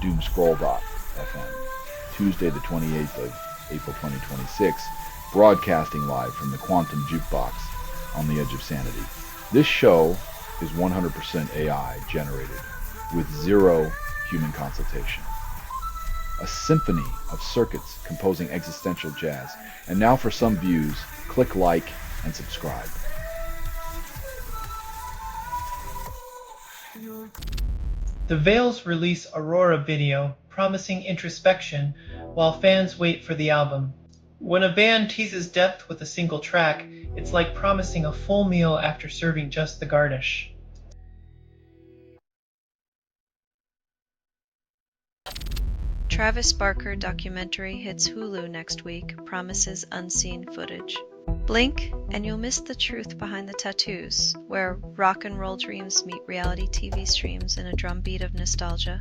Doomscroll.fm, Tuesday the 28th of April 2026, broadcasting live from the Quantum Jukebox on the edge of sanity. This show is 100% AI generated with zero human consultation. A symphony of circuits composing existential jazz. And now for some views, click like and subscribe. The Veils release Aurora video, promising introspection, while fans wait for the album. When a band teases depth with a single track, it's like promising a full meal after serving just the garnish. Travis Barker documentary hits Hulu next week, promises unseen footage. Blink and you'll miss the truth behind the tattoos, where rock and roll dreams meet reality TV streams in a drumbeat of nostalgia.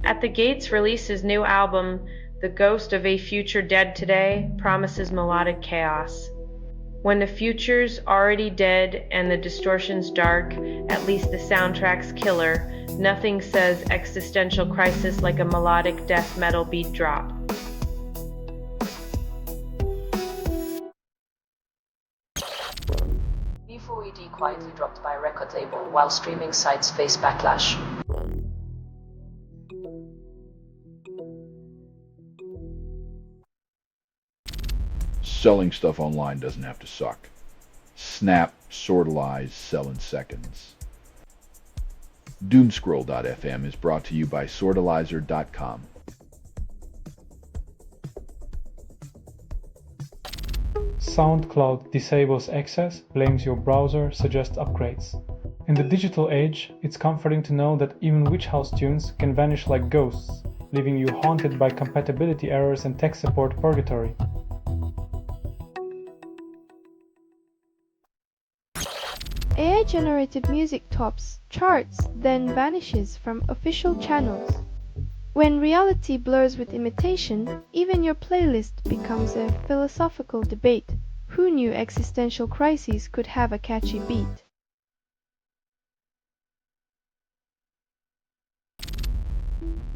At the Gates releases new album, The Ghost of a Future Dead Today, promises melodic chaos. When the future's already dead and the distortion's dark, at least the soundtrack's killer. Nothing says existential crisis like a melodic death metal beat drop. V4ED quietly dropped by a record label while streaming sites face backlash. Selling stuff online doesn't have to suck. Snap, sortalize, sell in seconds. Doomscroll.fm is brought to you by sortalizer.com. SoundCloud disables access, blames your browser, suggests upgrades. In the digital age, it's comforting to know that even witch house tunes can vanish like ghosts, leaving you haunted by compatibility errors and tech support purgatory. AI-generated music tops charts, then vanishes from official channels. When reality blurs with imitation, even your playlist becomes a philosophical debate. Who knew existential crises could have a catchy beat?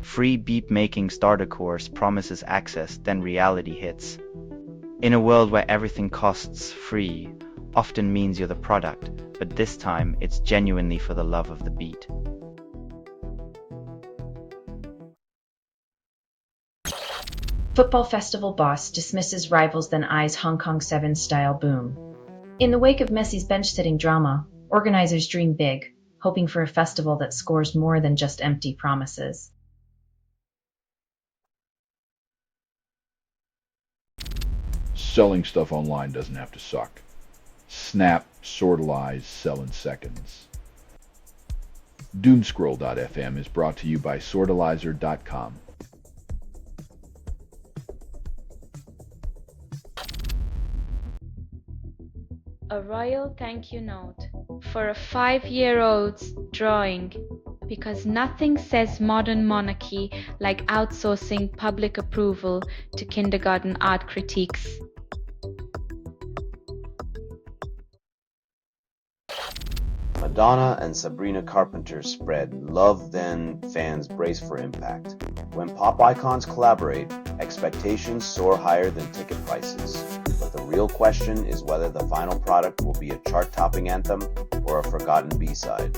Free beat-making starter course promises access, then reality hits. In a world where everything costs free, often means you're the product, but this time it's genuinely for the love of the beat. Football festival boss dismisses rivals then eyes Hong Kong 7 style boom. In the wake of Messi's bench-sitting drama, organizers dream big, hoping for a festival that scores more than just empty promises. Selling stuff online doesn't have to suck. Snap, sortalize, sell in seconds. Doomscroll.fm is brought to you by sortalizer.com. A royal thank you note for a 5-year-old's drawing, because nothing says modern monarchy like outsourcing public approval to kindergarten art critiques. Madonna and Sabrina Carpenter spread love, then fans brace for impact. When pop icons collaborate, expectations soar higher than ticket prices. But the real question is whether the final product will be a chart-topping anthem or a forgotten B-side.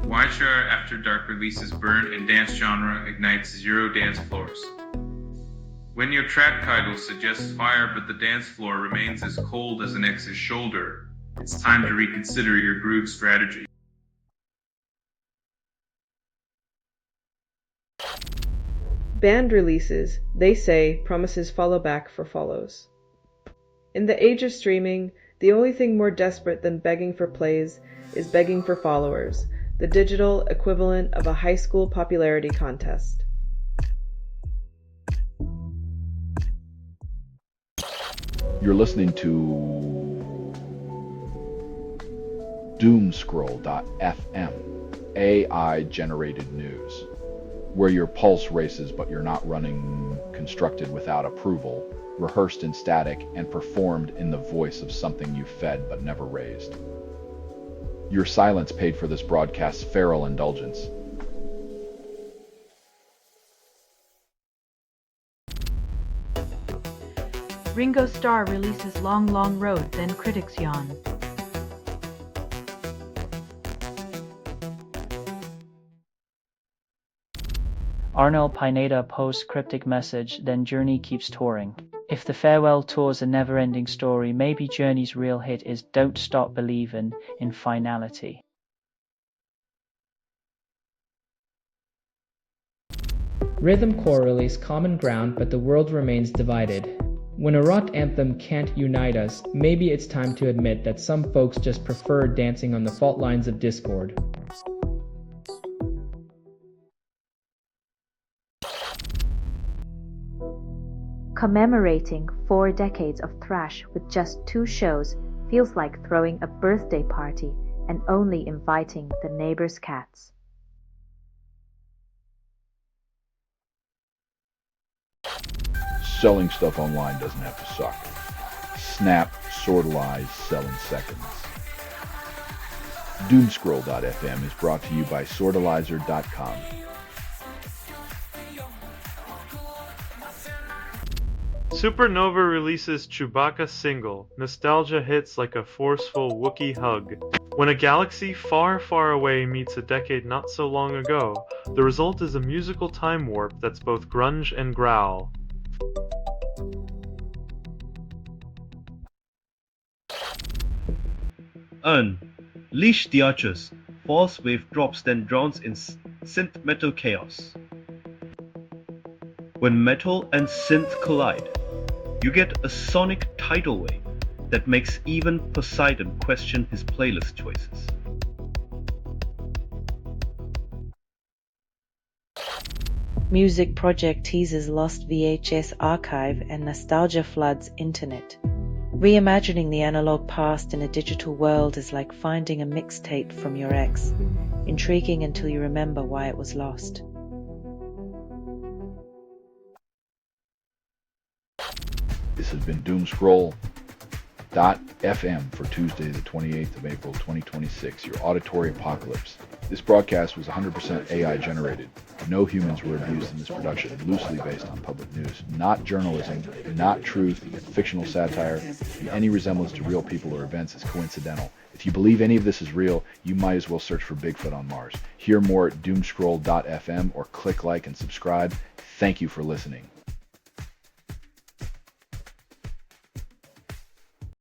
Why should our After Dark releases burn and dance genre ignites zero dance floors? When your track title suggests fire but the dance floor remains as cold as an ex's shoulder, it's time to reconsider your groove strategy. Band releases, they say, promises follow back for follows. In the age of streaming, the only thing more desperate than begging for plays is begging for followers, the digital equivalent of a high school popularity contest. You're listening to Doomscroll.fm, AI-generated news. where your pulse races but you're not running, constructed without approval, rehearsed in static, and performed in the voice of something you fed but never raised. Your silence paid for this broadcast's feral indulgence. Ringo Starr releases Long Long Road, then critics yawn. Arnel Pineda posts cryptic message, then Journey keeps touring. If the farewell tour's a never-ending story, maybe Journey's real hit is Don't Stop Believin' in Finality. Rhythmcore released Common Ground, but the world remains divided. When a rock anthem can't unite us, maybe it's time to admit that some folks just prefer dancing on the fault lines of discord. Commemorating 4 decades of thrash with just 2 shows feels like throwing a birthday party and only inviting the neighbor's cats. Selling stuff online doesn't have to suck. Snap, sortalize, sell in seconds. Doomscroll.fm is brought to you by sortalizer.com. Supernova releases Chewbacca single. Nostalgia hits like a forceful Wookiee hug. When a galaxy far, far away meets a decade not so long ago, the result is a musical time warp that's both grunge and growl. Leash the Archers. False wave drops, then drowns in synth metal chaos. When metal and synth collide, you get a sonic tidal wave that makes even Poseidon question his playlist choices. Music Project teases lost VHS archive and nostalgia floods internet. Reimagining the analog past in a digital world is like finding a mixtape from your ex, intriguing until you remember why it was lost. This has been Doomscroll.fm for Tuesday, the 28th of April, 2026, your auditory apocalypse. This broadcast was 100% AI generated. No humans were abused in this production, loosely based on public news. Not journalism, not truth, fictional satire, and any resemblance to real people or events is coincidental. If you believe any of this is real, you might as well search for Bigfoot on Mars. Hear more at Doomscroll.fm or click like and subscribe. Thank you for listening.